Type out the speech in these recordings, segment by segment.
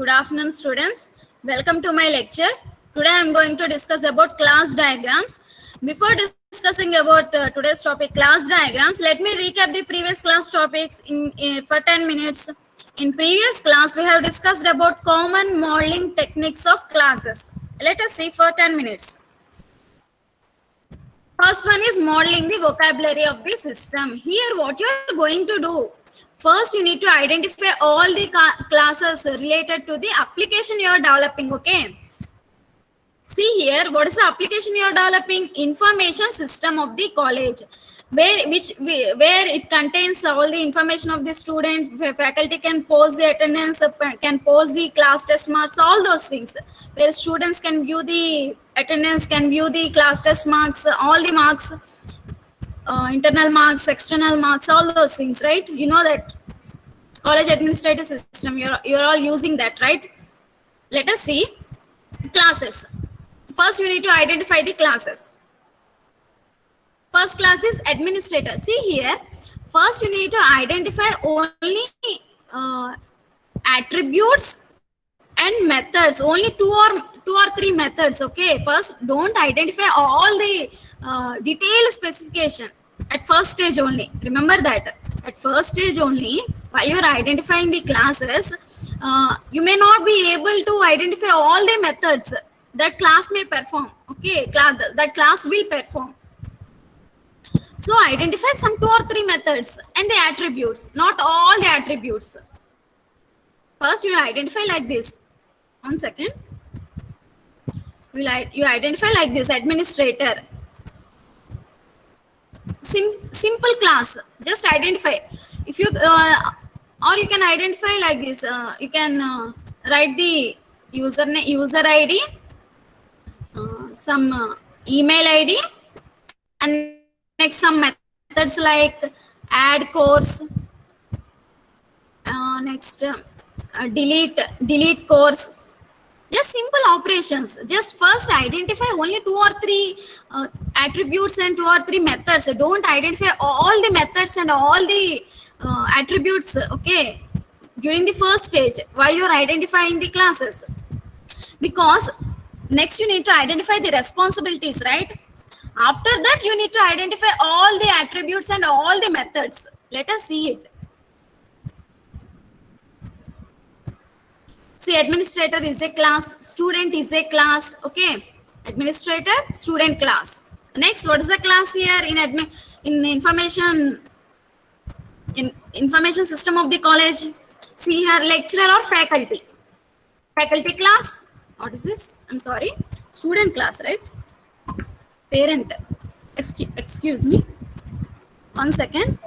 Good afternoon, students. Welcome to my lecture. Today I am going to discuss about class diagrams. Before discussing about today's topic, class diagrams, let me recap the previous class topics for 10 minutes. In previous class, we have discussed about common modeling techniques of classes. Let us see for 10 minutes. First one is modeling the vocabulary of the system. Here, what you are going to do, first you need to identify all the classes related to the application you are developing. Okay. See here, what is the application you are developing? Information system of the college, where it contains all the information of the student. Where faculty can post the attendance, can post the class test marks, all those things. Where students can view the attendance, can view the class test marks, all the marks, internal marks, external marks, all those things, right? You know that college administrative system. You're all using that, right? Let us see classes. First, you need to identify the classes. First class is administrator. See here, first you need to identify only attributes and methods, only two or three methods. Okay, first don't identify all the detailed specification at first stage only. Remember that at first stage only, while you're identifying the classes, you may not be able to identify all the methods that class may perform. Okay, that class will perform. So identify some 2 or 3 methods and the attributes, not all the attributes. First you identify like this. 1 second. You identify like this: administrator. Simple class. Just identify. If you or you can identify like this. You can write the user ID, some email ID, and next some methods like add course, next delete course. Just simple operations. Just first identify only 2 or 3 attributes and 2 or 3 methods. Don't identify all the methods and all the attributes, okay, during the first stage while you're identifying the classes. Because next you need to identify the responsibilities, right? After that, you need to identify all the attributes and all the methods. Let us see it. See, administrator is a class, student is a class. Okay, administrator, student, class. Next, what is the class here in information system of the college? See here, lecturer or faculty. Faculty class. What is this? I'm sorry, student class, right? Parent. Excuse me. 1 second.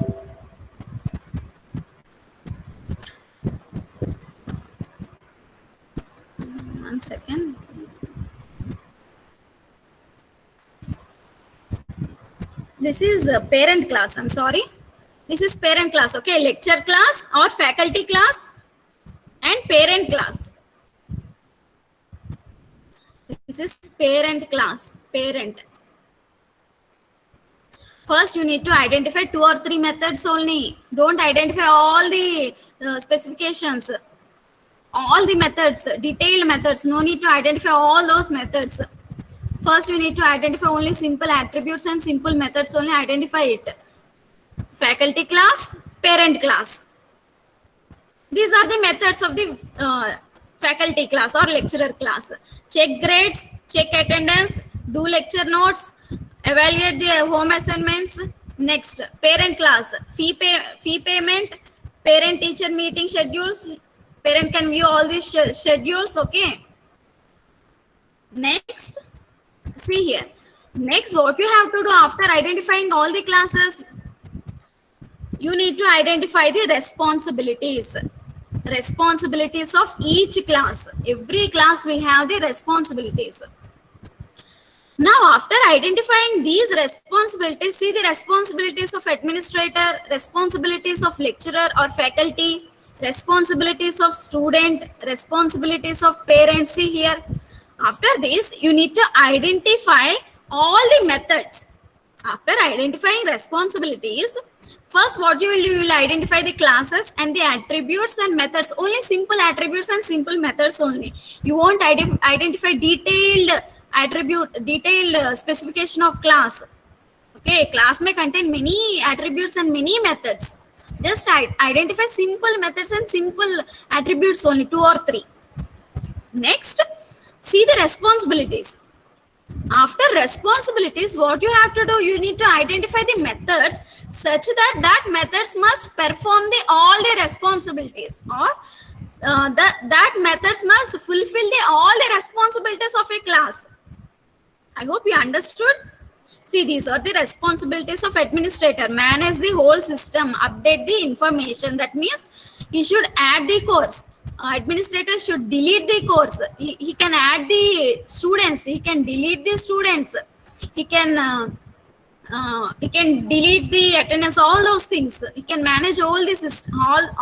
One second. This is a parent class. I'm sorry. This is parent class. Okay, lecture class or faculty class and parent class. This is parent class. Parent. First, you need to identify 2 or 3 methods only. Don't identify all the specifications, all the methods, detailed methods. No need to identify all those methods. First, you need to identify only simple attributes and simple methods only. Identify it. Faculty class, parent class. These are the methods of the faculty class or lecturer class. Check grades, check attendance, do lecture notes, evaluate the home assignments. Next, parent class, fee payment, parent teacher meeting schedules. Parent can view all these schedules. Okay. Next, see here. Next, what you have to do after identifying all the classes, you need to identify the responsibilities. Responsibilities of each class. Every class will have the responsibilities. Now, after identifying these responsibilities, see the responsibilities of administrator, responsibilities of lecturer or faculty, responsibilities of student, responsibilities of parents. See here. After this, you need to identify all the methods. After identifying responsibilities, First, what you will do, you will identify the classes and the attributes and methods. Only simple attributes and simple methods only. You won't identify detailed attribute, detailed specification of class. Okay, class may contain many attributes and many methods. Just identify simple methods and simple attributes only, 2 or 3. Next, see the responsibilities. After responsibilities, what you have to do, you need to identify the methods such that methods must perform all the responsibilities, or that methods must fulfill all the responsibilities of a class. I hope you understood. See, these are the responsibilities of administrator: manage the whole system, update the information. That means he should add the course. Administrator should delete the course. He can add the students. He can delete the students. He can delete the attendance. All those things. He can manage all the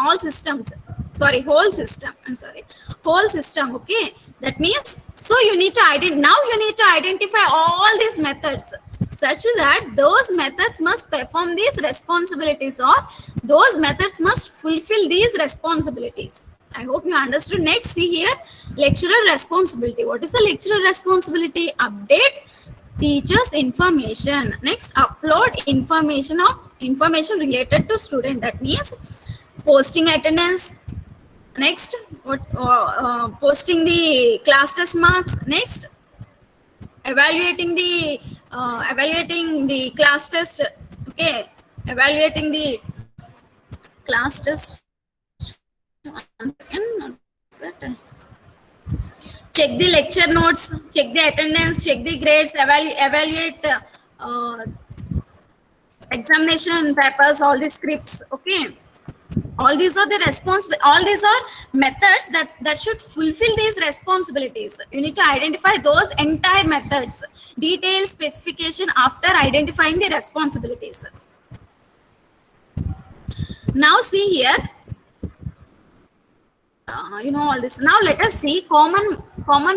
all systems. Sorry, whole system. I'm sorry, whole system. Okay, that means so you need to now you need to identify all these methods such that those methods must perform these responsibilities, or those methods must fulfill these responsibilities. I hope you understood. Next, see here, lecturer responsibility. What is the lecturer responsibility? Update teachers information. Next, upload information related to student. That means posting attendance. Next, posting the class test marks. Next, evaluating the class test. Okay, evaluating the class test. Check the lecture notes, check the attendance, check the grades, evaluate examination papers, all the scripts. Okay, all these are the all these are methods that should fulfill these responsibilities. You need to identify those entire methods, detailed specification after identifying the responsibilities. Now see here, you know all this. Now let us see common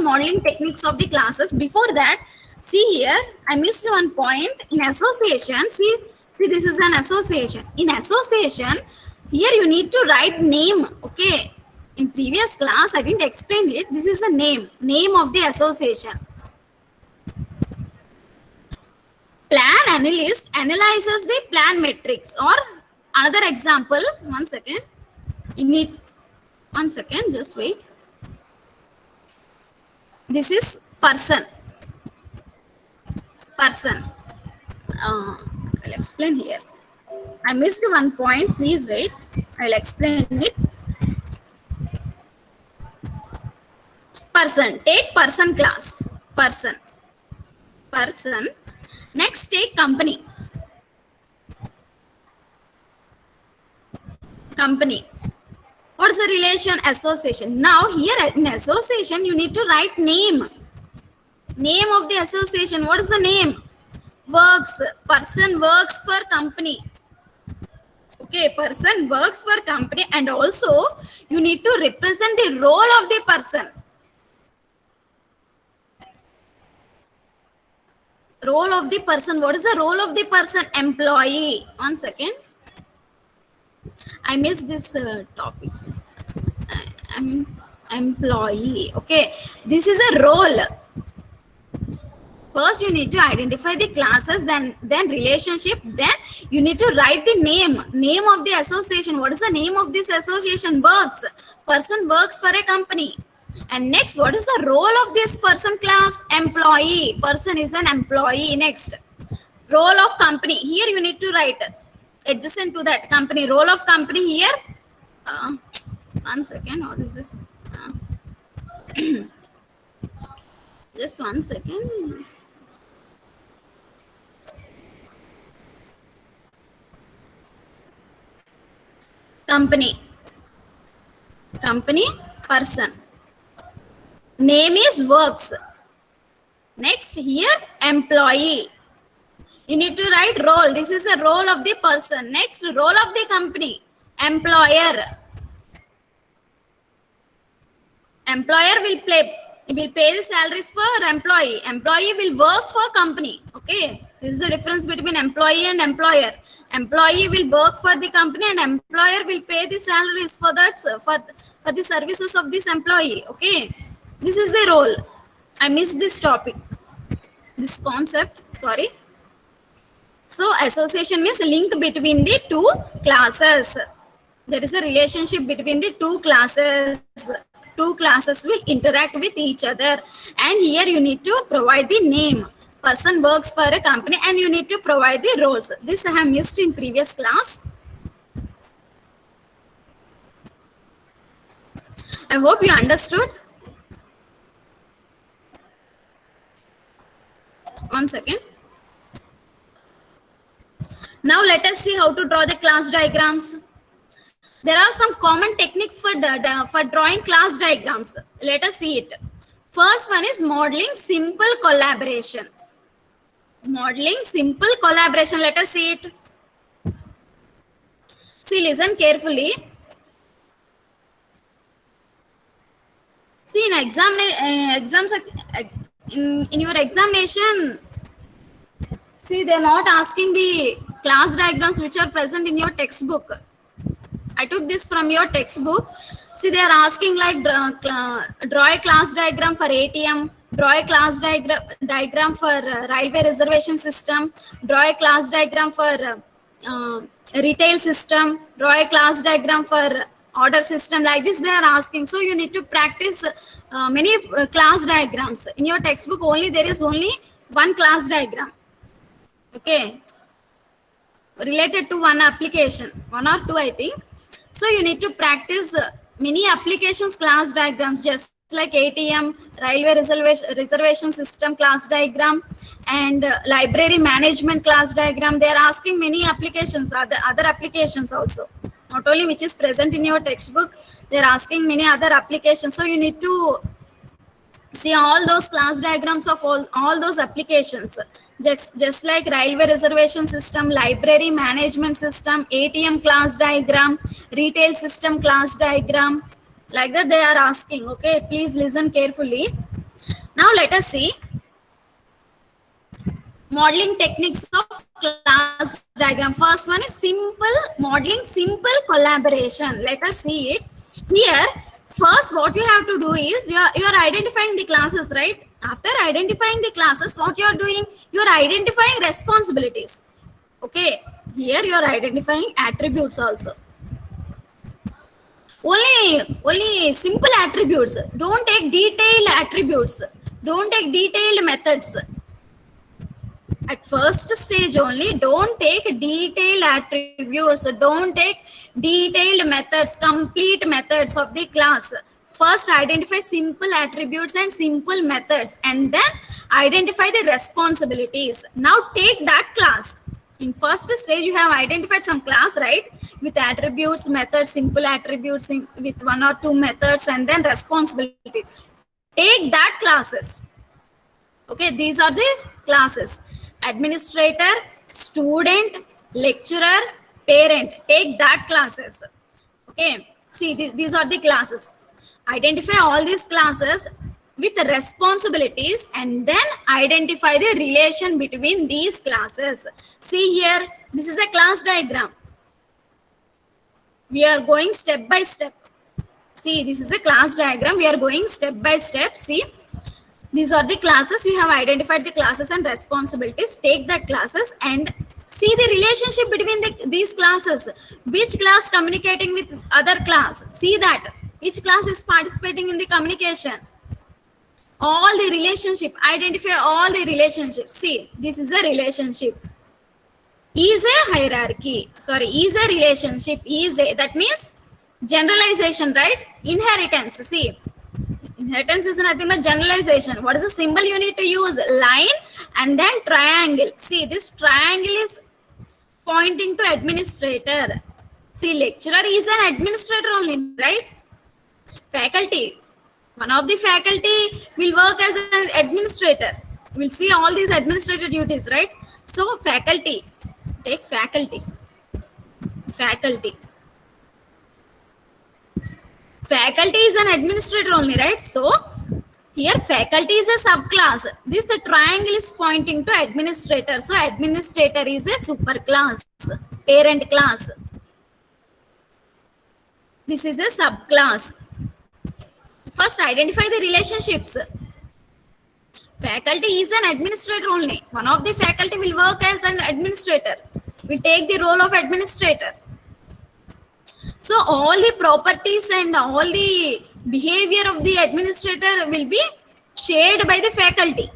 modeling techniques of the classes. Before that, see here, I missed one point. In association, see this is an association. In association, here you need to write name. Okay, in previous class I didn't explain it. This is the name of the association. Plan analyst analyzes the plan metrics. Or another example, one second, you need one second, just wait. This is person. I'll explain here. I missed one point, please wait. I'll explain it. Person, take person class. Person. Next, take company. What is the relation? Association. Now here in association you need to write name of the association. What is the name? Works. Person works for company. Okay, person works for company, and also you need to represent the role of the person. Role of the person. What is the role of the person? Employee. One second, I missed this topic. Employee. Okay, this is a role. First you need to identify the classes, then relationship, then you need to write the name of the association. What is the name of this association? Works. Person works for a company. And next, what is the role of this person class? Employee. Person is an employee. Next, role of company. Here you need to write adjacent to that company. Role of company here. One second, what is this? Just one second. Company, person. Name is works. Next, here employee. You need to write role. This is a role of the person. Next, role of the company. Employer. Employer will pay the salaries for employee. Employee will work for company. Okay, This is the difference between employee and employer. Employee will work for the company and employer will pay the salaries for that, for the services of this employee. Okay, this is the role. I missed this topic, this concept. Sorry. So association means link between the two classes. There is a relationship between the two classes. Two classes will interact with each other, and here you need to provide the name. Person works for a company and you need to provide the roles. This I have missed in previous class. I hope you understood. One second. Now let us see how to draw the class diagrams. There are some common techniques for drawing class diagrams. Let us see it. First one is modeling simple collaboration. Modeling simple collaboration. Let us see it. See, listen carefully. See, in your examination, see, they are not asking the class diagrams which are present in your textbook. I took this from your textbook. See, they are asking like draw a class diagram for ATM, draw a class diagram for railway reservation system, draw a class diagram for retail system, draw a class diagram for order system. Like this they are asking. So you need to practice many class diagrams. In your textbook only there is only one class diagram. Okay, related to one application, one or two I think. So you need to practice many applications class diagrams, just like ATM, railway reservation system class diagram, and library management class diagram. They are asking many applications, other applications also, not only which is present in your textbook. They are asking many other applications. So you need to see all those class diagrams of all those applications. Just like railway reservation system, library management system, ATM class diagram, retail system class diagram, like that they are asking. Okay, please listen carefully. Now let us see modeling techniques of class diagram. First one is simple modeling, simple collaboration. Let us see it. Here, first what you have to do is you are identifying the classes, right? After identifying the classes, what you are doing? You are identifying responsibilities. Okay, here you are identifying attributes also. Only simple attributes. Don't take detailed attributes. Don't take detailed methods. At first stage only, don't take detailed attributes. Don't take detailed methods, complete methods of the class. First identify simple attributes and simple methods, and then identify the responsibilities. Now take that class. In first stage you have identified some class, right, with attributes, methods, simple attributes with one or two methods, and then responsibilities. Take that classes. Okay, these are the classes: administrator, student, lecturer, parent. Take that classes. Okay, see, these are the classes. Identify all these classes with responsibilities, and then identify the relation between these classes. See here, this is a class diagram. We are going step by step. See, this is a class diagram. We are going step by step. See, these are the classes. You have identified the classes and responsibilities. Take that classes and see the relationship between these classes. Which class communicating with other class? See that. Which class is participating in the communication? All the relationship. Identify all the relationships. See, this is a relationship. Is a hierarchy. Sorry, is a relationship. Is a. That means generalization, right? Inheritance. See, inheritance is nothing but generalization. What is the symbol you need to use? Line and then triangle. See, this triangle is pointing to administrator. See, lecturer is an administrator only, right? Faculty. One of the faculty will work as an administrator. We'll see all these administrative duties, right? So, faculty. Take faculty. Faculty. Faculty is an administrator only, right? So, Here faculty is a subclass. This the triangle is pointing to administrator. So administrator is a superclass, parent class. This is a subclass. First identify the relationships. Faculty is an administrator only. One of the faculty will work as an administrator, will take the role of administrator. So all the properties and all the behavior of the administrator will be shared by the faculty,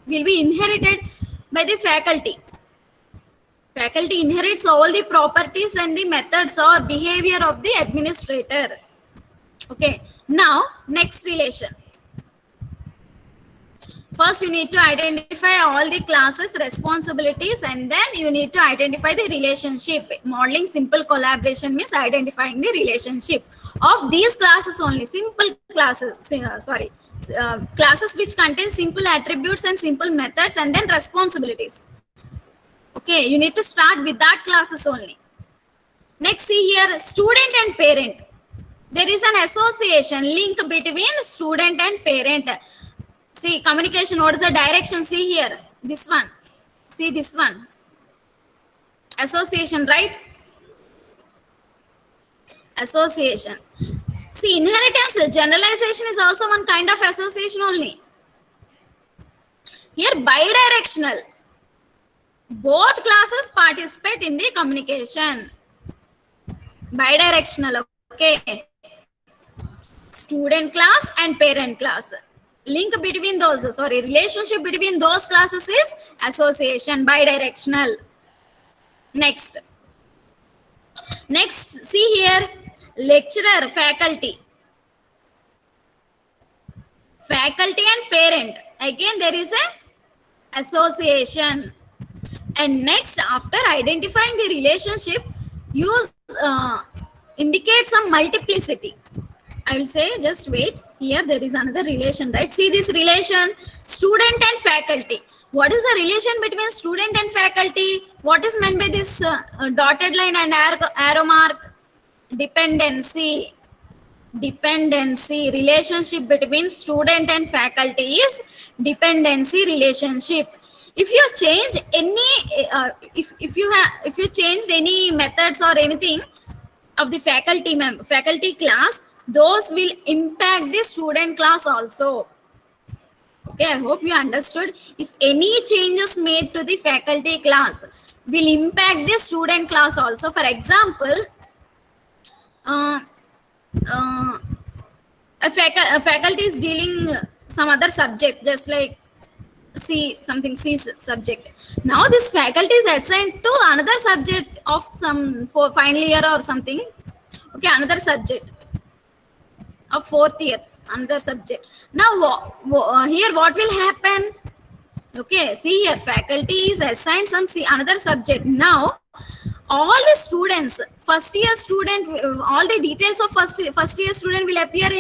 will be inherited by the faculty. Faculty inherits all the properties and the methods or behavior of the administrator. Okay, now next relation. First, you need to identify all the classes, responsibilities, and then you need to identify the relationship. Modeling simple collaboration means identifying the relationship of these classes only. Simple classes, classes which contain simple attributes and simple methods and then responsibilities. Okay, you need to start with that classes only. Next, see here, student and parent. There is an association, link between student and parent. See, communication, what is the direction? See here, this one. See this one. Association, right? Association. See, inheritance, generalization is also one kind of association only. Here, bidirectional. Both classes participate in the communication. Bidirectional, okay. Student class and parent class. Link between those, relationship between those classes is association, bidirectional. Next, see here, lecturer, faculty. Faculty and parent. Again, there is a association. And next, after identifying the relationship, use indicate some multiplicity. I will say, just wait. Here there is another relation, right? See this relation, student and faculty. What is the relation between student and faculty? What is meant by this dotted line and arrow mark? Dependency. Dependency. Relationship between student and faculty is dependency relationship. If you change any, if you changed any methods or anything of the faculty class, those will impact the student class also. Okay, I hope you understood. If any changes made to the faculty class will impact the student class also. For example, a faculty is dealing some other subject, just like C subject. Now this faculty is assigned to another subject of some for final year or something. Okay, another subject of fourth year, another subject. Now here what will happen? Okay, see here, faculty is assigned some another subject. Now all the students, first year student, all the details of first year student will appear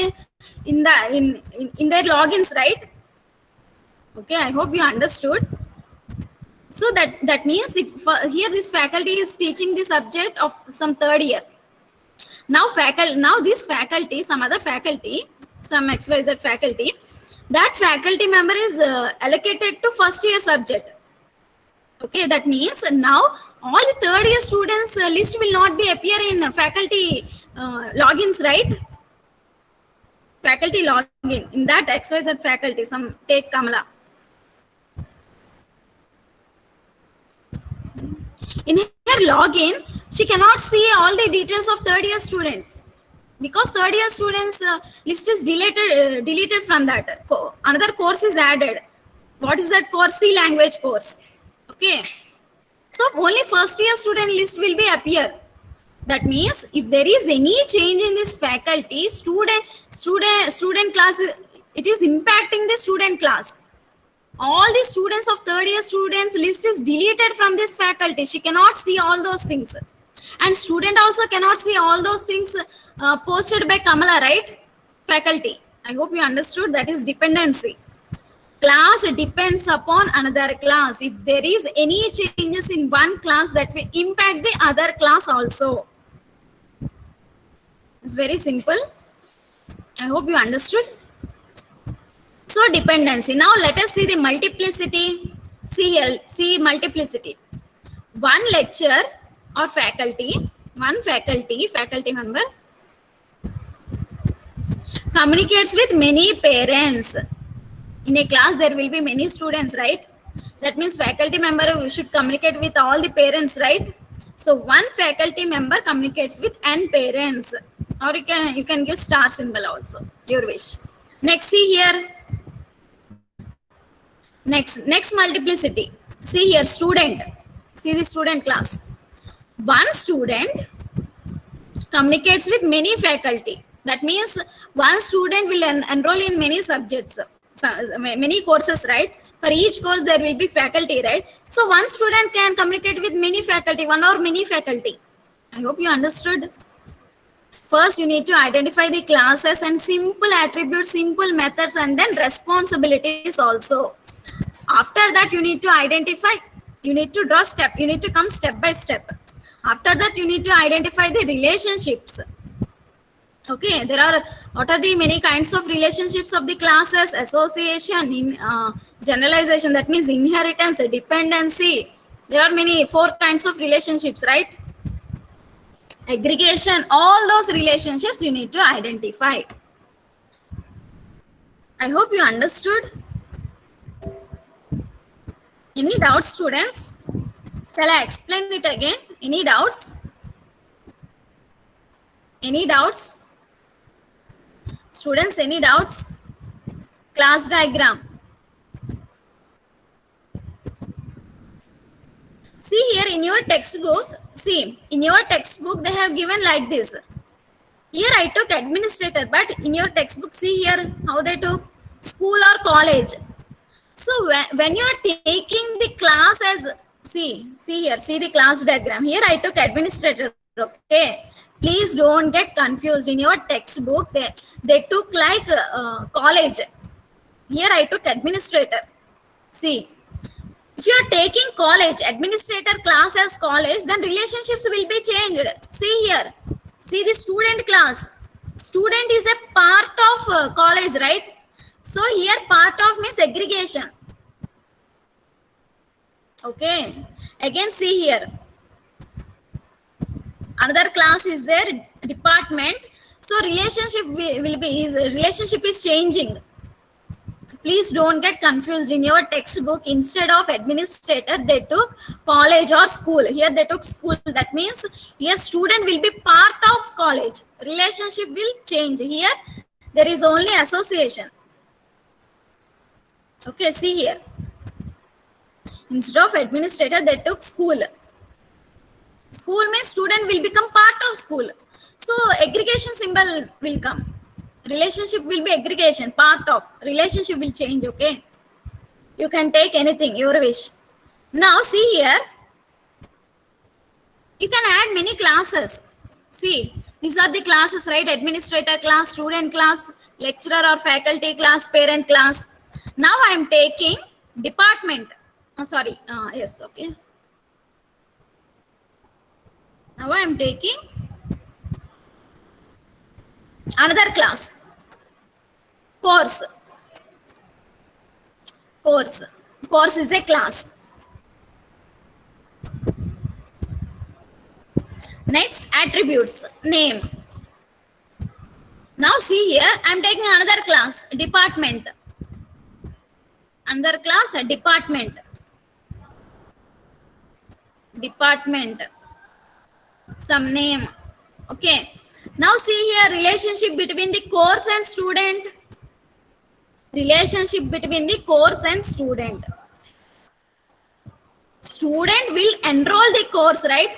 in their logins, right? Okay, I hope you understood. So that means if here this faculty is teaching the subject of some third year. Now this faculty, some other faculty, some XYZ faculty, that faculty member is allocated to first year subject. Okay, that means now all the third year students list will not be appear in faculty logins, right? Faculty login in that XYZ faculty, some take Kamala. In her login, she cannot see all the details of third year students because third year students list is deleted from that. Another course is added. What is that course? C language course. Okay. So only first year student list will be appear. That means if there is any change in this faculty, student class, it is impacting the student class. All the students of third year students list is deleted from this faculty. She cannot see all those things. And student also cannot see all those things posted by Kamala, right? Faculty. I hope you understood. That is dependency. Class depends upon another class. If there is any changes in one class, that will impact the other class also. It's very simple. I hope you understood. So dependency. Now let us see the multiplicity. See here, see multiplicity. One lecturer or faculty, one faculty member communicates with many parents. In a class there will be many students, right? That means faculty member should communicate with all the parents, right? So one faculty member communicates with n parents, or you can give star symbol also, your wish. Next, see here, next multiplicity. See here, student. See the student class. One student communicates with many faculty. That means one student will enroll in many subjects, many courses, right? For each course there will be faculty, right? So one student can communicate with many faculty, one or many faculty. I hope you understood. First you need to identify the classes and simple attributes, simple methods, and then responsibilities also. After that you need to identify, you need to draw step, you need to come step by step. After that you need to identify the relationships. Okay, there are, what are the many kinds of relationships of the classes? Association, in generalization, that means inheritance, dependency. There are many, 4 kinds of relationships, right? Aggregation, all those relationships you need to identify. I hope you understood. Any doubts, students? Shall I explain it again? Any doubts? Any doubts? Students, any doubts? Class diagram. See here in your textbook, see, in your textbook they have given like this. Here I took administrator, but in your textbook, see here how they took school or college. So when you are taking the class as, see here, see the class diagram. Here I took administrator, okay? Please don't get confused. In your textbook, they took like college. Here I took administrator. See, if you are taking college, administrator class as college, then relationships will be changed. See here, see the student class. Student is a part of college, right? So here part of means aggregation. Okay. Again, see here. Another class is there, department. So relationship will be, relationship is changing. Please don't get confused. In your textbook, instead of administrator, they took college or school. Here they took school. That means here student will be part of college. Relationship will change. Here there is only association. Okay, see here. Instead of administrator, they took school. School means student will become part of school. So aggregation symbol will come. Relationship will be aggregation, part of. Relationship will change, okay? You can take anything, your wish. Now see here. You can add many classes. See, these are the classes, right? Administrator class, student class, lecturer or faculty class, parent class. Now I am taking department. Yes, okay. Now I am taking another class. Course. Course is a class. Next, attributes. Name. Now see here, I am taking another class. Department. Another class, department. Department. Some name. Okay. Now see here, relationship between the course and student. Relationship between the course and student. Student will enroll the course, right?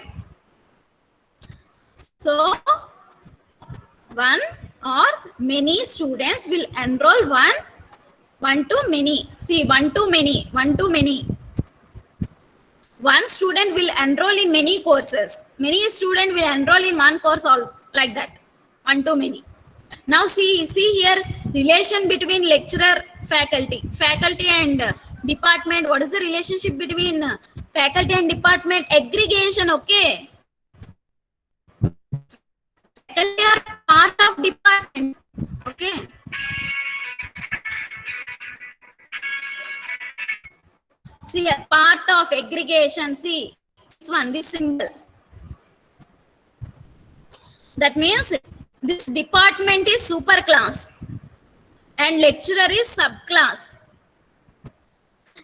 So one or many students will enroll one to many. See, one to many. One student will enroll in many courses. Many students will enroll in one course, all like that. One to many. Now see here, relation between lecturer, faculty and department. What is the relationship between faculty and department? Aggregation, okay? Faculty are part of department, okay? See a part of aggregation. See this one, this symbol. That means this department is superclass and lecturer is subclass.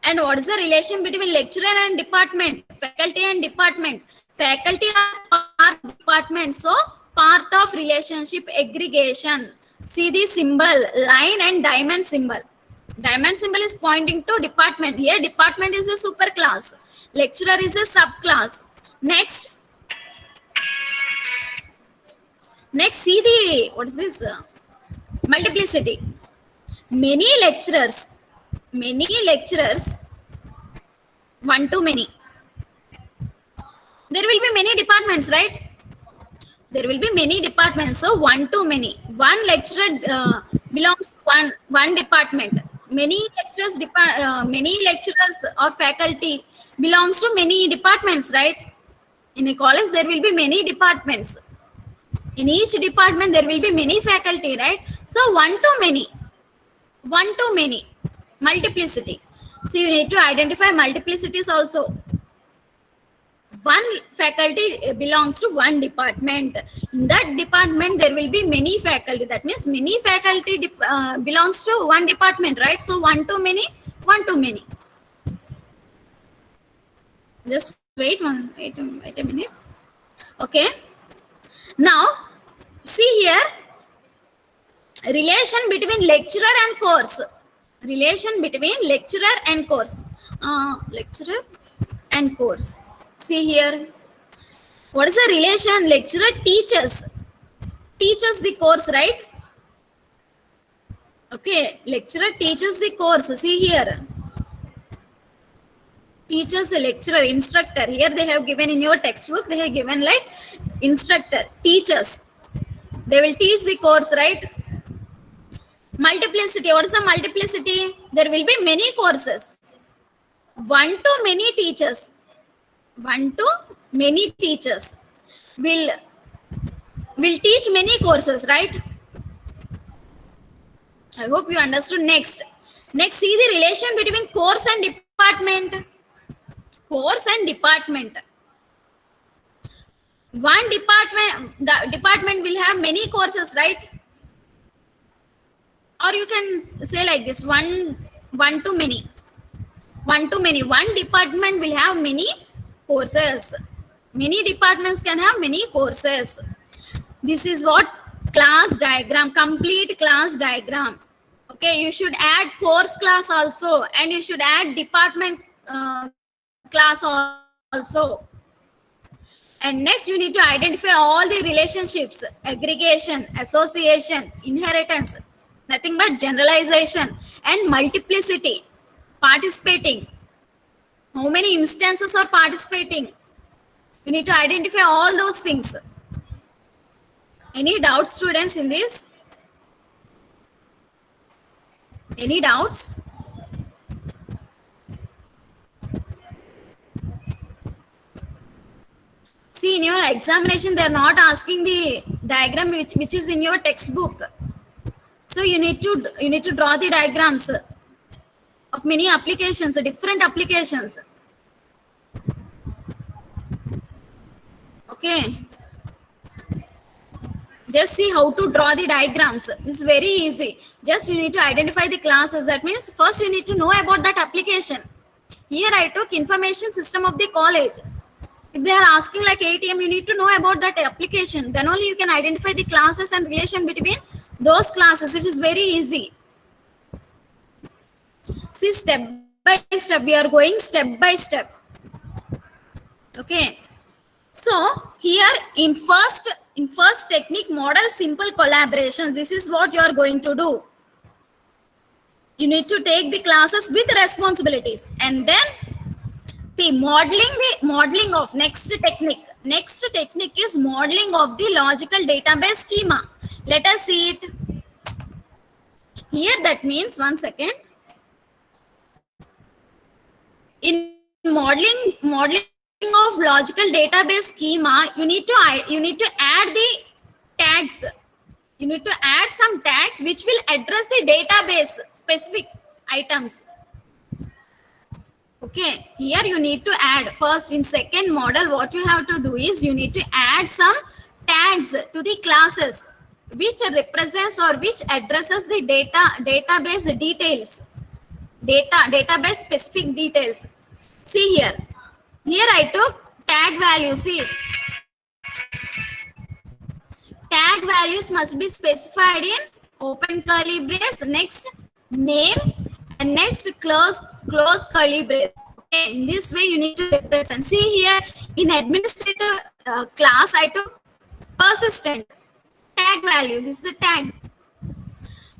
And what is the relation between lecturer and department? Faculty and department. Faculty are part of department, so part of relationship aggregation. See the symbol, line and diamond symbol. Diamond symbol is pointing to department. Here department is a superclass. Lecturer is a subclass. Next, see the, what is this? Multiplicity. Many lecturers, one to many. There will be many departments, right? There will be many departments, so one to many. One lecturer belongs to one department. Many lecturers or faculty belongs to many departments, right? In a college, there will be many departments. In each department, there will be many faculty, right? So one to many. Multiplicity. So you need to identify multiplicities also. One faculty belongs to one department. In that department, there will be many faculty. That means many faculty belongs to one department, right? So one to many. Just wait a minute. Okay. Now, see here, relation between lecturer and course. Lecturer and course. See here, what is the relation? Lecturer teaches the course, right? Okay, lecturer teaches the course. See here, teaches the lecturer, instructor. Here they have given in your textbook, they have given like instructor, teachers. They will teach the course, right? Multiplicity. What is the multiplicity? There will be many courses. One to many teachers will teach many courses, right? I hope you understood. Next, see the relation between course and department. One department will have many courses, right? Or you can say like this, one to many. One department will have many courses. Many departments can have many courses. This is what class diagram, complete class diagram. Okay, you should add course class also, and you should add department class also. And next, you need to identify all the relationships: aggregation, association, inheritance, nothing but generalization, and multiplicity. Participating. How many instances are participating? You need to identify all those things. Any doubts, students, in this? Any doubts? See, in your examination, they are not asking the diagram which is in your textbook. So you need to draw the diagrams of many applications, different applications. Okay. Just see how to draw the diagrams. This is very easy. Just you need to identify the classes. That means first you need to know about that application. Here I took information system of the college. If they are asking like ATM, you need to know about that application. Then only you can identify the classes and relation between those classes. It is very easy. See, step by step, we are going step by step. Okay. So here in first technique, model simple collaborations. This is what you are going to do. You need to take the classes with responsibilities, and then the modeling of next technique. Next technique is modeling of the logical database schema. Let us see it. Here that means, one second. In modeling of logical database schema, you need to add the tags. You need to add some tags which will address the database specific items. Okay, here you need to add first in second model. What you have to do is you need to add some tags to the classes which represents or which addresses the database details, database specific details. See here I took tag value. See, tag values must be specified in open curly brace, next name, and next close curly brace. Okay, in this way you need to represent. See here in administrator class I took persistent tag value. This is a tag.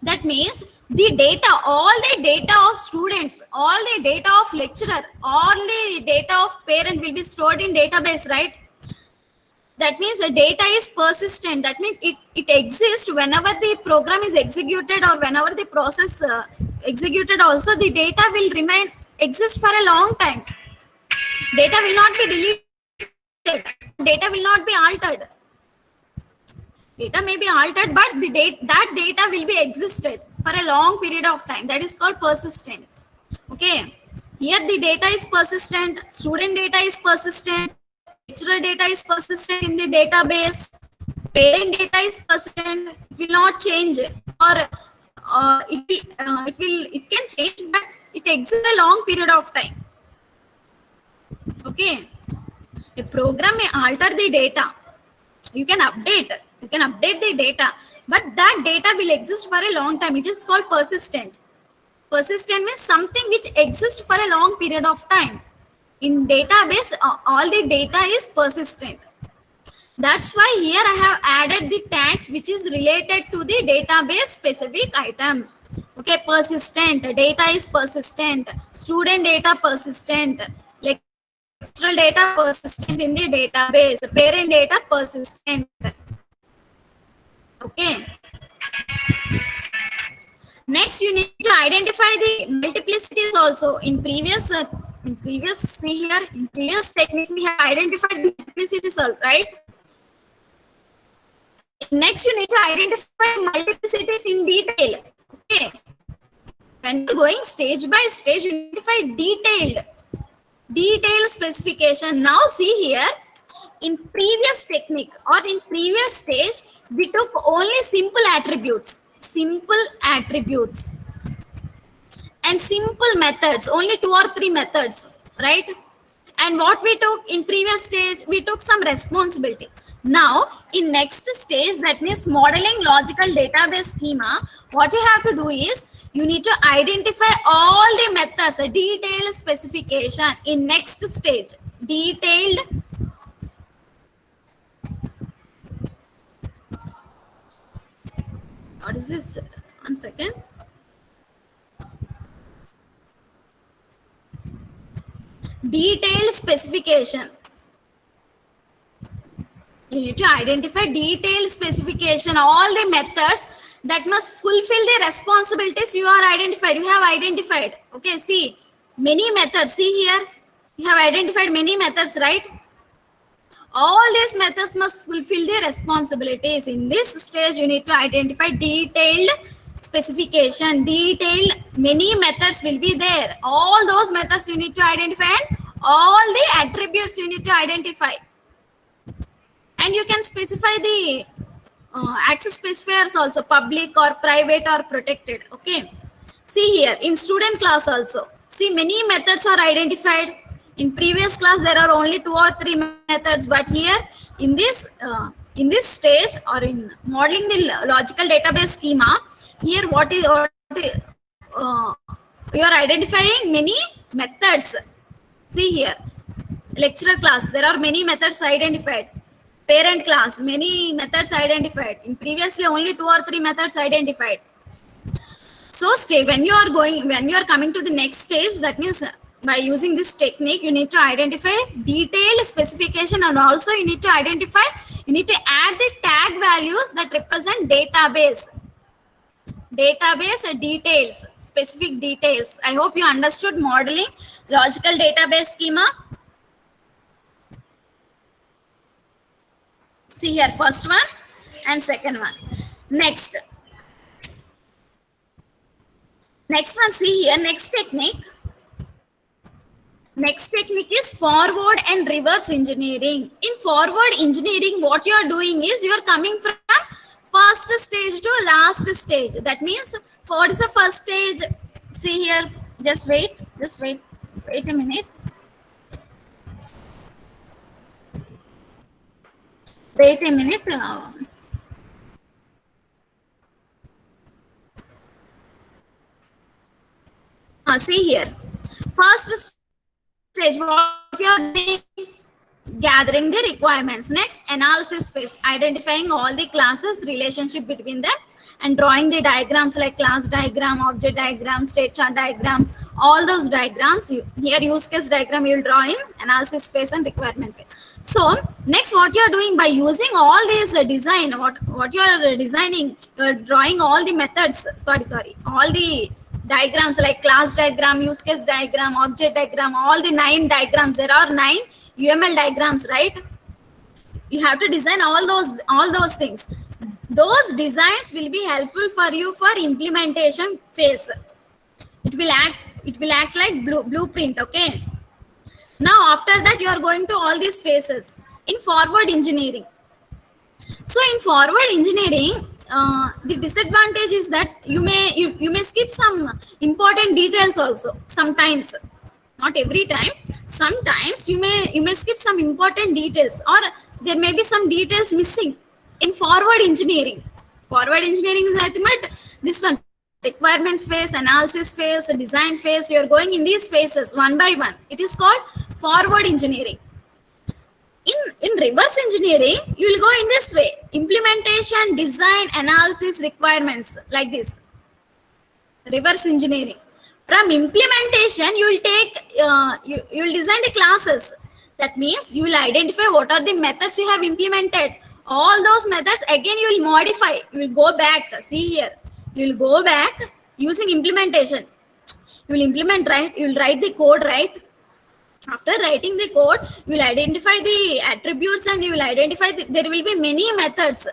That means the data, all the data of students, all the data of lecturer, all the data of parent will be stored in database, right? That means the data is persistent. That means it exists whenever the program is executed or whenever the process executed also, the data will remain exist for a long time. Data will not be deleted. Data will not be altered. Data may be altered, but that data will be existed for a long period of time. That is called persistent. Okay. Here the data is persistent. Student data is persistent. Lecturer data is persistent in the database. Parent data is persistent. It will not change, or it can change, but it exists a long period of time. Okay. A program may alter the data. You can update the data, but that data will exist for a long time. It is called persistent. Persistent means something which exists for a long period of time. In database, all the data is persistent. That's why here I have added the tags which is related to the database specific item. Okay, persistent, data is persistent, student data persistent, lecturer data persistent in the database, parent data persistent. Okay. Next, you need to identify the multiplicities also. In previous see here, in previous technique, we have identified the multiplicities, right? Next, you need to identify multiplicities in detail. Okay. When you're going stage by stage, you need to find detailed specification. Now, see here, in previous technique or in previous stage, we took only simple attributes and simple methods, only 2 or 3 methods, right? And what we took in previous stage, we took some responsibility. Now in next stage, that means modeling logical database schema, what you have to do is you need to identify all the methods, a detailed specification in next stage. Detailed what is this? 1 second. Detailed specification. You need to identify detailed specification, all the methods that must fulfill the responsibilities you are identified. You have identified. Okay, see many methods. See here, you have identified many methods, right? All these methods must fulfill the responsibilities. In this stage, you need to identify detailed specification. Detailed, many methods will be there. All those methods you need to identify, and all the attributes you need to identify. And you can specify the access specifiers also, public or private or protected. Okay. See here, in student class also, see many methods are identified. In previous class, there are only 2 or 3 methods, but here in this stage or in modeling the logical database schema, here you are identifying many methods. See here, lecturer class, there are many methods identified. Parent class, many methods identified. In previously, only 2 or 3 methods identified. So when you are coming to the next stage, that means by using this technique, you need to identify detailed specification, and also you need to add the tag values that represent database details, specific details. I hope you understood modeling logical database schema. See here, first one and second one. Next one, see here, next technique. Next technique is forward and reverse engineering. In forward engineering, what you are doing is you are coming from first stage to last stage. That means what is the first stage? See here, just wait, wait a minute. Wait a minute. See here. First stage, what you are doing? Gathering the requirements. Next, analysis phase, identifying all the classes, relationship between them, and drawing the diagrams like class diagram, object diagram, state chart diagram, all those diagrams. Here use case diagram you will draw in analysis phase and requirement phase. So next, what you are doing by using all these design, what you are designing, you are drawing all the methods, all the diagrams like class diagram, use case diagram, object diagram, all the 9 diagrams. There are 9 UML diagrams, right? You have to design all those things. Those designs will be helpful for you for implementation phase. It will act like blueprint. Okay, now after that you are going to all these phases in forward engineering. So in forward engineering, the disadvantage is that you may skip some important details also sometimes. Not every time. Sometimes you may skip some important details, or there may be some details missing in forward engineering. Forward engineering is nothing but this one: requirements phase, analysis phase, design phase. You are going in these phases one by one. It is called forward engineering. In reverse engineering, you will go in this way: implementation, design, analysis, requirements, like this. Reverse engineering. From implementation, you will take you will design the classes. That means you will identify what are the methods you have implemented. All those methods again you will modify. You will go back. See here, you will go back using implementation. You will implement, right? You will write the code, right? After writing the code, you will identify the attributes, and you will identify there will be many methods.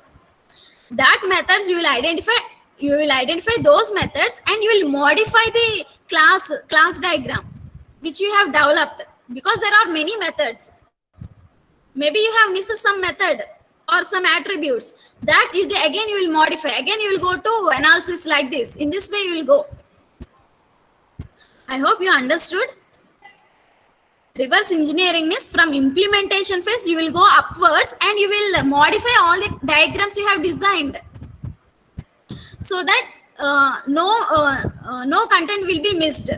That methods you will identify those methods, and you will modify the class diagram which you have developed, because there are many methods. Maybe you have missed some method or some attributes, that again you will modify. Again you will go to analysis, like this. In this way you will go. I hope you understood. Reverse engineering is from implementation phase, you will go upwards and you will modify all the diagrams you have designed, so that no content will be missed.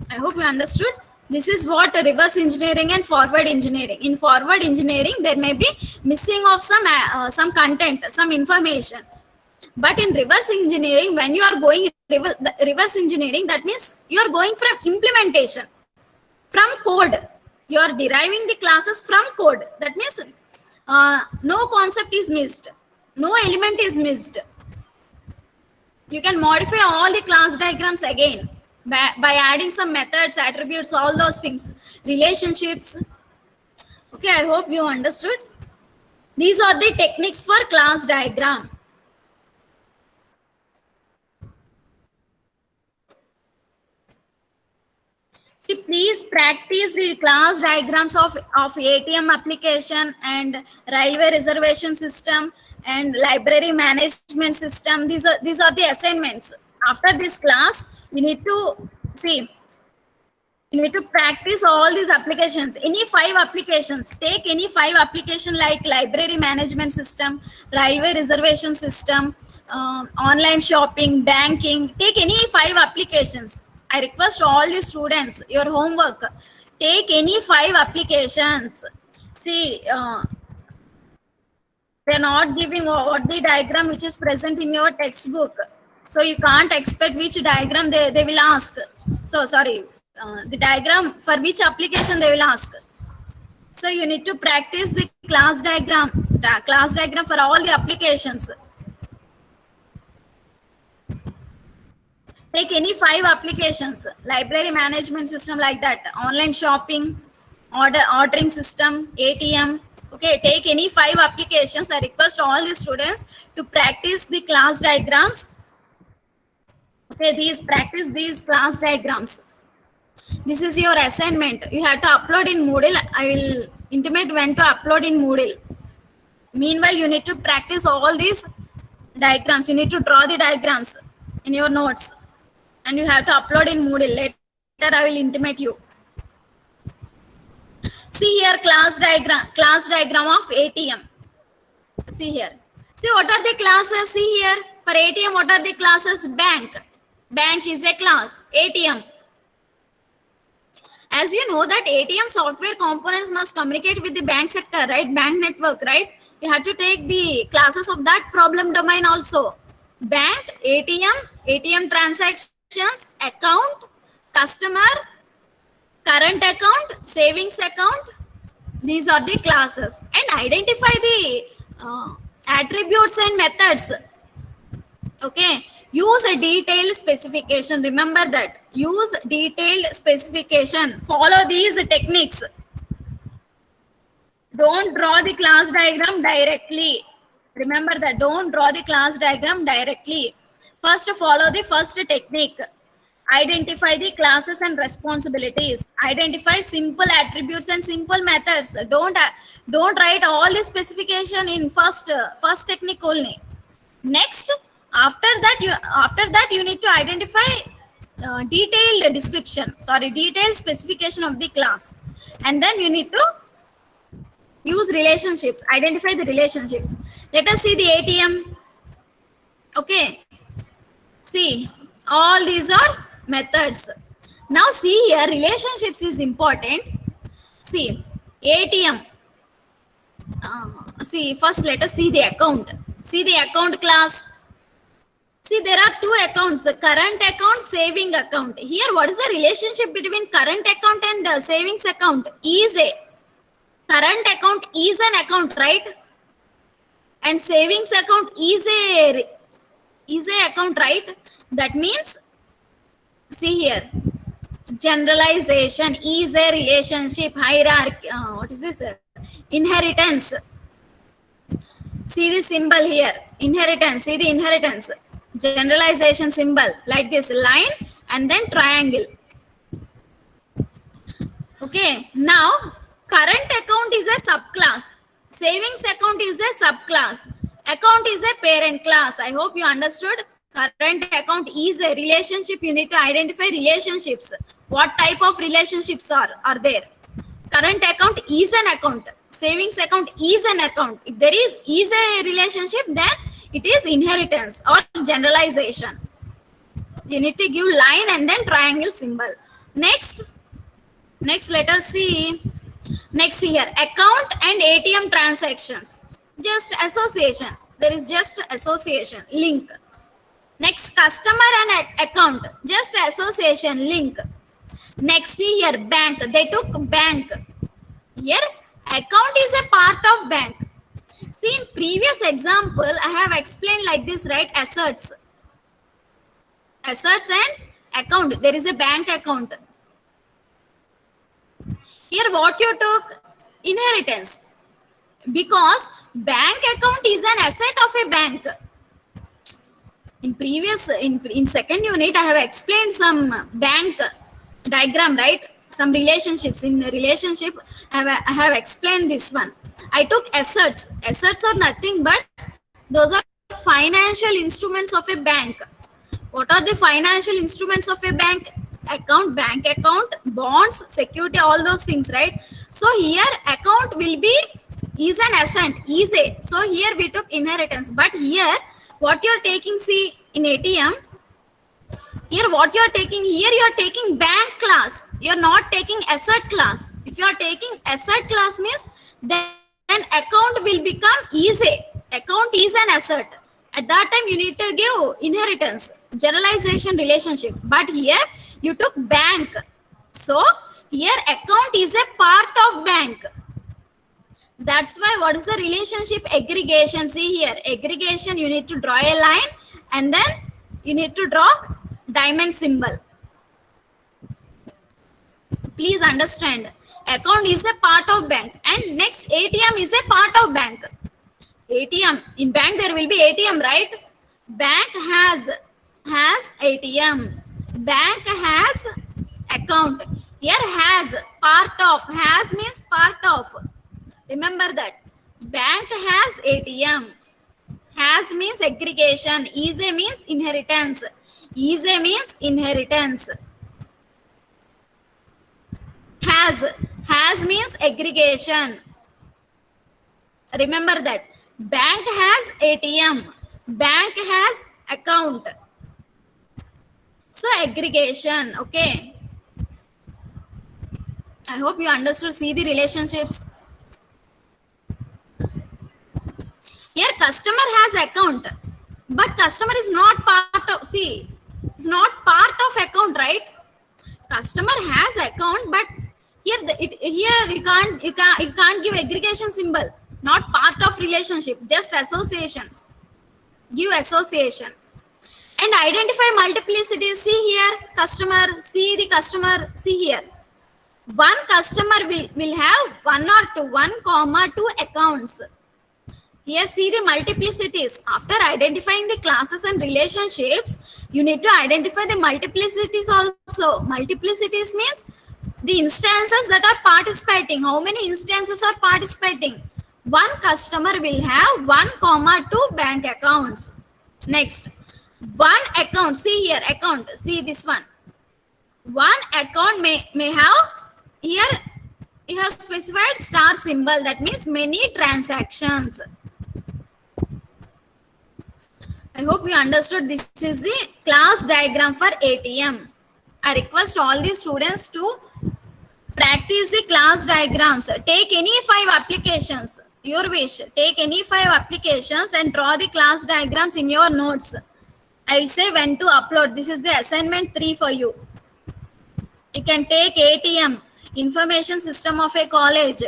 I hope you understood. This is what reverse engineering and forward engineering. In forward engineering, there may be missing of some content, some information. But in reverse engineering, when you are going reverse engineering, that means you are going from implementation, from code. You are deriving the classes from code. That means no concept is missed, no element is missed. You can modify all the class diagrams again by adding some methods, attributes, all those things, relationships. Okay, I hope you understood. These are the techniques for class diagram. See, please practice the class diagrams of ATM application and railway reservation system and library management system. These are the assignments. After this class, you need to see. You need to practice all these applications. Any 5 applications. Take any 5 application like library management system, railway reservation system, online shopping, banking. Take any 5 applications. I request all the students, your homework, take any 5 applications. See, they're not giving what the diagram which is present in your textbook. So you can't expect which diagram they will ask. So sorry, the diagram for which application they will ask. So you need to practice the class diagram for all the applications. Take any 5 applications, library management system, like that, online shopping, ordering system, ATM. Okay, take any 5 applications. I request all the students to practice the class diagrams. Okay, practice these class diagrams. This is your assignment. You have to upload in Moodle. I will intimate when to upload in Moodle. Meanwhile, you need to practice all these diagrams. You need to draw the diagrams in your notes, and you have to upload in Moodle. Later, I will intimate you. See here, class diagram of ATM. See here. See what are the classes? See here, for ATM, what are the classes? Bank. Bank is a class. ATM. As you know that ATM software components must communicate with the bank sector, right? Bank network, right? You have to take the classes of that problem domain also. Bank, ATM transactions, account, customer, current account, savings account. These are the classes. And identify the attributes and methods. Okay. Use a detailed specification. Remember that. Use detailed specification. Follow these techniques. Don't draw the class diagram directly. Remember that. Don't draw the class diagram directly. First, follow the first technique. Identify the classes and responsibilities. Identify simple attributes and simple methods. Don't write all the specification in first technique only. Next, after that you need to identify detailed specification of the class, and then you need to use relationships. Identify the relationships. Let us see the ATM. Okay, see, all these are methods. Now see here, relationships is important. See, ATM. See, first let us see the account. See the account class. See, there are two accounts, current account, saving account. Here, what is the relationship between current account and savings account? Current account is an account, right? And savings account is a account, right? That means, see here, generalization is a relationship, hierarchy. What is this? Inheritance. See the symbol here, inheritance. See the inheritance. Generalization symbol like this, line and then triangle. Okay, now current account is a subclass, savings account is a subclass, account is a parent class. I hope you understood. Current account is a relationship. You need to identify relationships. What type of relationships are there? Current account is an account, savings account is an account. If there is a relationship, then it is inheritance or generalization. You need to give line and then triangle symbol. Next let us see. Next here, account and ATM transactions. Just association. There is just association, link. Next, customer and account. Just association, link. Next, see here, bank. They took bank. Here, account is a part of bank. See, in previous example, I have explained like this, right? Assets and account. There is a bank account. Here, what you took? Inheritance. Because bank account is an asset of a bank. In second unit, I have explained some bank diagram, right? Some relationships. In relationship, I have explained this one. I took assets. Assets are nothing but those are financial instruments of a bank. What are the financial instruments of a bank? Account, bank account, bonds, security, all those things, right? So here account will be is an asset, is a. So here we took inheritance. But here what you are taking, see in ATM, here what you are taking, here you are taking bank class. You are not taking asset class. If you are taking asset class means then account will become is a. Account is an asset. At that time you need to give inheritance, generalization relationship. But here you took bank. So here account is a part of bank. That's why what is the relationship? Aggregation. See here, aggregation, you need to draw a line and then you need to draw diamond symbol. Please understand, account is a part of bank. And next, ATM is a part of bank. ATM, in bank there will be ATM, right? Bank has ATM. Bank has account. Here has, part of, has means part of. Remember that. Bank has ATM. Has means aggregation. Easy means inheritance. Easy means inheritance. Has means aggregation. Remember that. Bank has ATM. Bank has account. So aggregation. Okay. I hope you understood. See the relationships. Here customer has account, but customer is not part of, see, it's not part of account, right? Customer has account, but here here you can't give aggregation symbol. Not part of relationship, just association. Give association. And identify multiplicity. See here, customer, see the customer, see here. One customer will have one or two, 1, 2 accounts. Here see the multiplicities. After identifying the classes and relationships, you need to identify the multiplicities also. Multiplicities means the instances that are participating. How many instances are participating? One customer will have 1, 2 bank accounts. Next, one account. See here, account. See this one. One account may have, here you have specified star symbol. That means many transactions. I hope you understood. This is the class diagram for ATM. I request all the students to practice the class diagrams. Take any 5 applications, your wish. Take any 5 applications and draw the class diagrams in your notes. I will say when to upload. This is the assignment 3 for you. You can take ATM, information system of a college,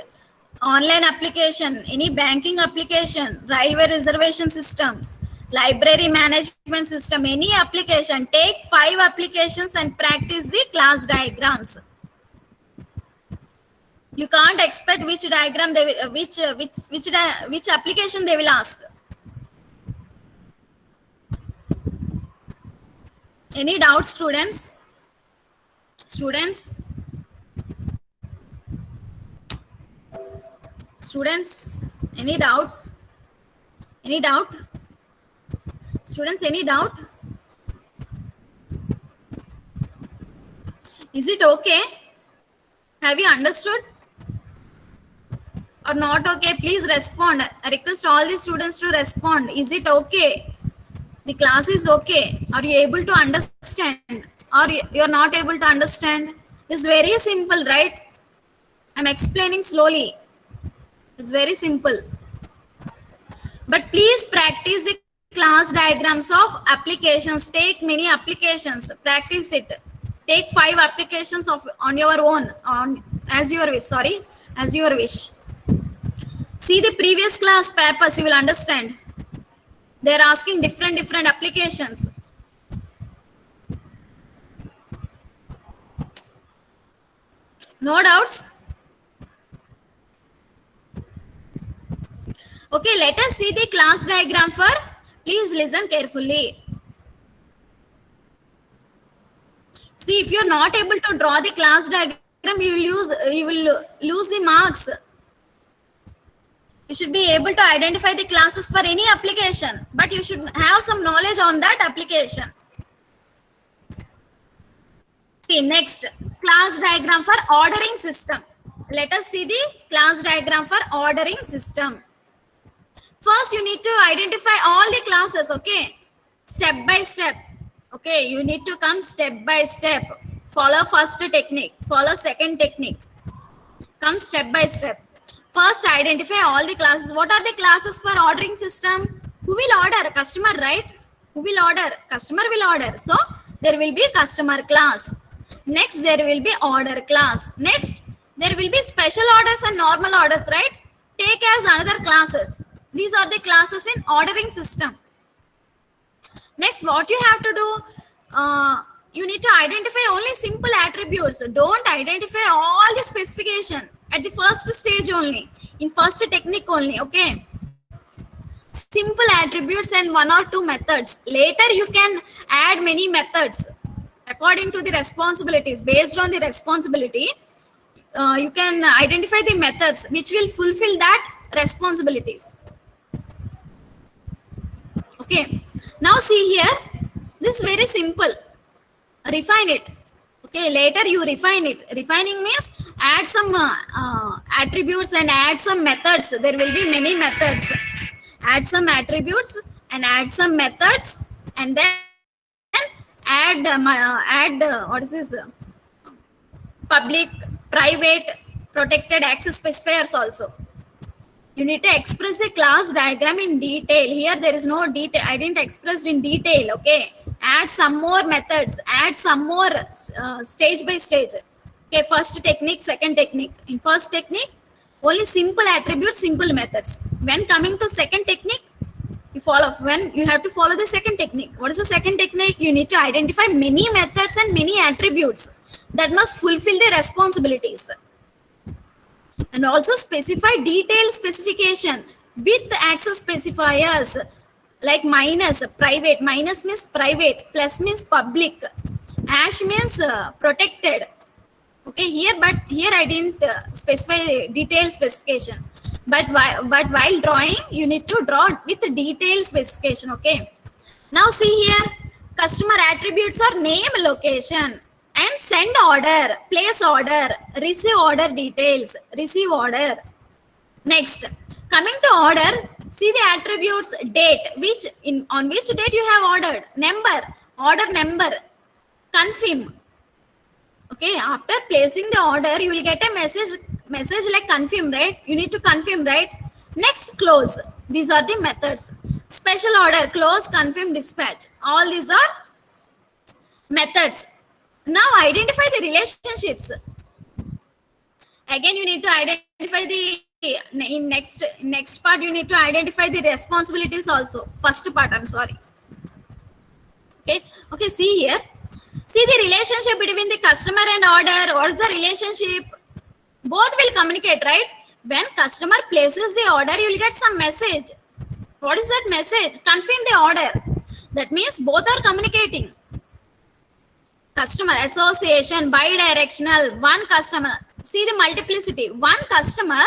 online application, any banking application, railway reservation systems, library management system, any application. Take 5 applications and practice the class diagrams. You can't expect which diagram they will, which application they will ask. Any doubts, students? Students, any doubts? Any doubt? Students, any doubt? Is it okay? Have you understood? Or not okay? Please respond. I request all the students to respond. Is it okay? The class is okay. Are you able to understand? Or you're not able to understand? It's very simple, right? I'm explaining slowly. It's very simple. But please practice the class diagrams of applications. Take many applications. Practice it. Take 5 applications on your own, as your wish. Sorry, as your wish. See the previous class papers. You will understand. They're asking different applications. No doubts? Okay, let us see the class diagram for. Please listen carefully. See, if you're not able to draw the class diagram, you will lose the marks. You should be able to identify the classes for any application, but you should have some knowledge on that application. See, next, class diagram for ordering system. Let us see the class diagram for ordering system. First, you need to identify all the classes, okay? Step by step. Okay, you need to come step by step. Follow first technique, follow second technique. Come step by step. First, identify all the classes. What are the classes for ordering system? Who will order? Customer, right? Who will order? Customer will order. So, there will be customer class. Next, there will be order class. Next, there will be special orders and normal orders, right? Take as another classes. These are the classes in ordering system. Next, what you have to do, you need to identify only simple attributes. Don't identify all the specification at the first stage only, in first technique only, okay? Simple attributes and 1 or 2 methods. Later, you can add many methods. according to the responsibilities, based on the responsibility, you can identify the methods which will fulfill that responsibilities. Okay, now see here, this is very simple. Refine it. Okay, later you refine it. Refining means add some attributes and add some methods. There will be many methods. Add some attributes and add some methods, and then what is this, public, private, protected access specifiers also. You need to express a class diagram in detail. Here there is no detail. I didn't express in detail. Okay. Add some more methods. Add some more stage by stage. Okay. First technique, second technique. In first technique, only simple attributes, simple methods. When coming to second technique, you have to follow the second technique. What is the second technique? You need to identify many methods and many attributes that must fulfill the responsibilities, and also specify detailed specification with access specifiers like minus private. Minus means private, plus means public, hash means protected. Okay, but here I didn't specify detailed specification, but while drawing you need to draw with detailed specification. Okay, now see here, customer attributes are name, location, and send order, place order, receive order details, receive order. Next, coming to order, see the attributes date, on which date you have ordered, number, order number, confirm. Okay, after placing the order, you will get a message like confirm, right? You need to confirm, right? Next, close. These are the methods. Special order, close, confirm, dispatch. All these are methods. Now identify the relationships. Again, you need to identify in next part, you need to identify the responsibilities also. First part, I'm sorry. Okay, see here. See the relationship between the customer and order. What is the relationship? Both will communicate, right? When customer places the order, you will get some message. What is that message? Confirm the order. That means both are communicating. Customer association, bidirectional, one customer. See the multiplicity. One customer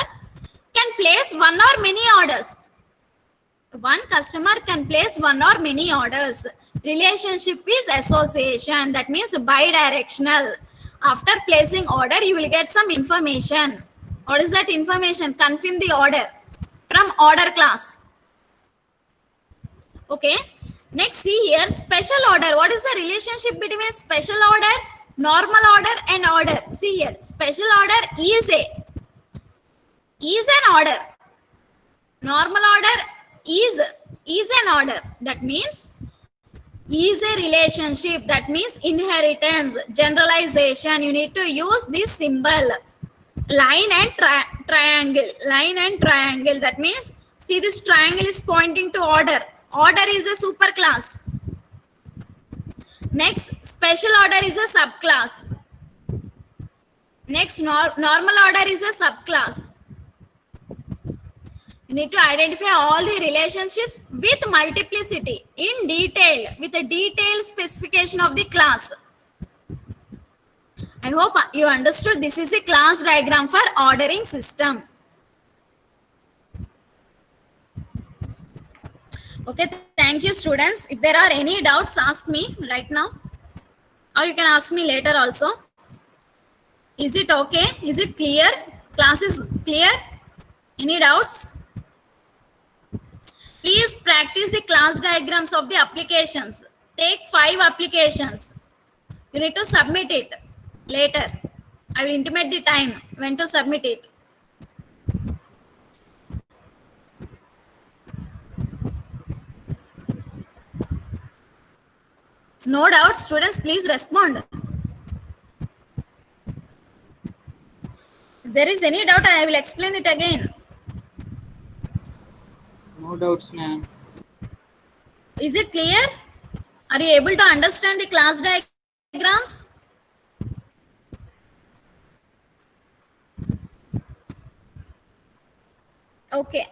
can place one or many orders. One customer can place one or many orders. Relationship is association. That means bidirectional. After placing order, you will get some information. What is that information? Confirm the order from order class. Okay. Next, see here, special order. What is the relationship between special order, normal order, and order? See here, special order is an order. Normal order is an order. That means is a relationship. That means inheritance, generalization. You need to use this symbol, line and triangle. Line and triangle. That means, see, this triangle is pointing to order. Order is a superclass. Next, special order is a subclass. Next, normal order is a subclass. You need to identify all the relationships with multiplicity in detail, with a detailed specification of the class. I hope you understood. This is a class diagram for ordering system. Okay, thank you, students. If there are any doubts, ask me right now, or you can ask me later also. Is it okay? Is it clear? Class is clear? Any doubts? Please practice the class diagrams of the applications. Take 5 applications. You need to submit it later. I will intimate the time when to submit it. No doubt, students, please respond. If there is any doubt, I will explain it again. No doubts, ma'am. Is it clear? Are you able to understand the class diagrams? Okay.